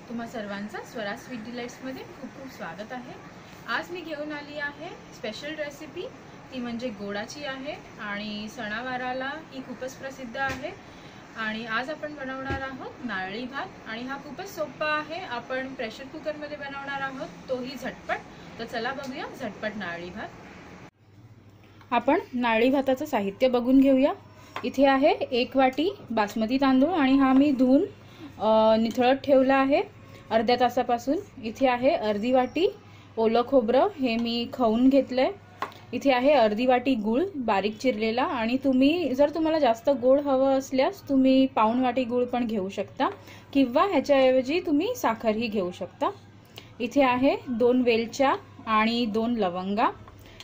तुम्हा सर्वांचं स्वरा स्वीट डिलाइट्समध्ये खूप खूप स्वागत आहे। आज मी घेऊन आली आहे स्पेशल रेसिपी, ती म्हणजे गोडाची आहे आणि सणावाराला ही खूपच प्रसिद्ध आहे। आणि आज आपण बनवणार आहोत नारळी भात आणि हा खूपच सोपा आहे। आपण प्रेशर कुकर मध्ये बनवणार आहोत, तोही झटपट। तर चला बघूया झटपट नारळी भात। आपण नारळी भाताचं साहित्य बघून घेऊया। इथे आहे 1 वाटी बासमती तांदूळ आणि हा मी धुवून निथळत ठेवला आहे अर्ध्या तासापासून। इथे आहे अर्धी वाटी ओलं खोबरं, हे मी खवून घेतलंय। इथे आहे अर्धी वाटी गूळ बारीक चिरलेला, आणि तुम्हाला जास्त गोड हवं असल्यास तुम्ही पाऊण वाटी गूळ पण घेऊ शकता किंवा ह्याच्याऐवजी तुम्ही साखरही घेऊ शकता। इथे आहे 2 वेलच्या आणि 2 लवंगा,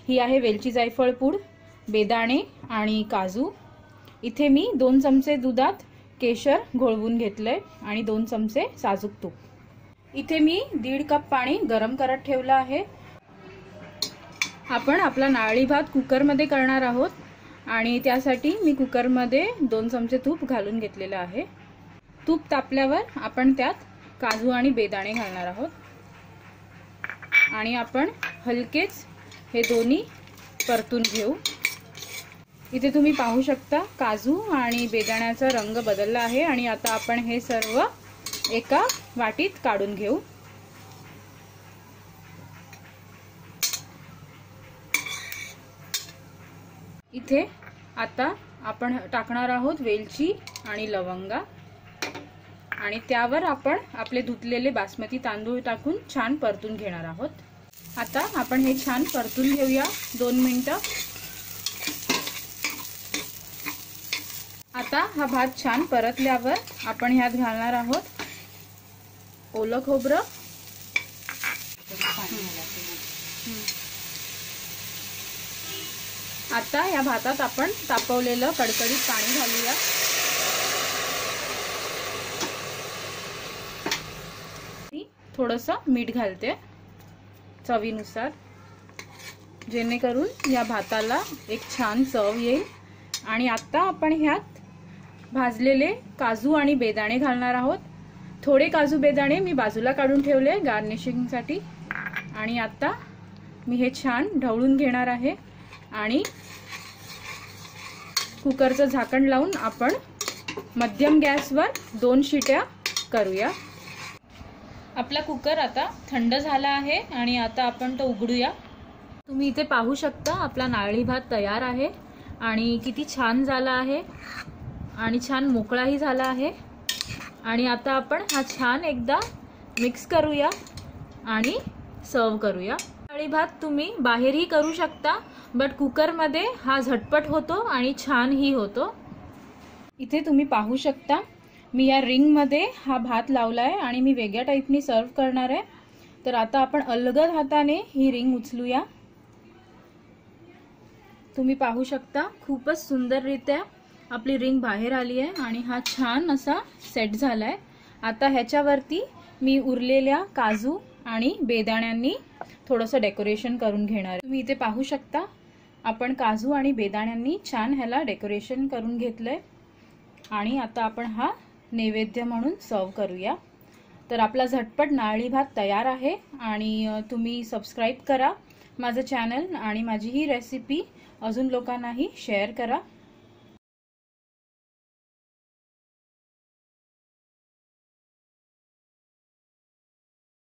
ही आहे वेलची जायफळ पूड, बेदाणे आणि काजू। इथे मी 2 चमचे दुधात केशर घोळवून घेतलंय आणि 2 चमचे साजूक तूप। इथे मी 1.5 कप पाणी गरम करत ठेवलं आहे। आपण आपला नारळी भात कुकर मध्ये करणार आहोत आणि त्यासाठी मी कुकर मध्ये 2 चमचे तूप घालून घेतलेलं आहे। तूप तापल्यावर आपण त्यात काजू आणि बेदाणे घालणार आहोत आणि आपण हलकेच हे दोन्ही परतून घेऊ। इथे तुम्ही पाहू शकता काजू आणि बेदाण्याचा रंग बदलला आहे आणि आता आपण हे सर्व एका वाटीत काढून घेऊ। इथे आता आपण टाकणार आहोत वेलची आणि लवंगा आणि त्यावर आपण आपले धुतलेले बासमती तांदूळ टाकून छान परतून घेणार आहोत। आता आपण हे छान परतून घेऊया 2 मिनिटं। आता हा भात छान परतल्यावर आपण ह्यात घालणार आहोत ओलं खोबरं, आता या भातात आपण तापवलेलं कडकडीत पाणी घालूया। थोडंसं मीठ घालते चवीनुसार, जेणेकरून या भाताला एक छान चव येईल। आणि आता आपण ह्यात भाजलेले काजू आणि बेदाणे घालणार आहोत। थोडे काजू बेदाणे मी बाजूला काढून ठेवले गार्निशिंगसाठी। आणि आता मी हे छान ढवळून घेणार आहे आणि कुकरचं झाकण लावून आपण मध्यम गॅसवर 2 शिट्या करूया। आपला कुकर आता थंड झाला आहे आणि आता आपण तो उघडूया। तुम्ही इथे पाहू शकता आपला नारळी भात तयार आहे आणि किती छान झाला आहे आणि छान मोकळाही झाला आहे। आणि आता आपण हा छान एकदा मिक्स करूया आणि सर्व करूया। नारळी भात तुम्ही बाहेरही करू शकता, बट कुकर मध्ये हा झटपट होतो आणि छानही होतो। इथे तुम्ही पाहू शकता मी या रिंग मध्ये हा भात लावलाय आणि मी वेगळ्या टाईपनी सर्व करणार आहे। तर आता आपण अलगद हाताने ही रिंग उचलूया। तुम्ही पाहू शकता खूपच सुंदररित्या आपली रिंग बाहेर आली आहे आणि हा छान असा सेट झालाय। आता ह्याच्यावरती मी उरलेल्या काजू आणि बेदाण्यांनी थोडंसं डेकोरेशन करून घेणार आहे। तुम्ही इथे पाहू शकता आपण काजू आणि बेदाण्यांनी छान ह्याला डेकोरेशन करून घेतलंय आणि आता आपण हा नैवेद्य म्हणून सर्व करूया। तर आपला झटपट नारळी भात तयार आहे आणि तुम्ही सबस्क्राईब करा माझं चॅनल आणि माझी ही रेसिपी अजून लोकांनाही शेअर करा।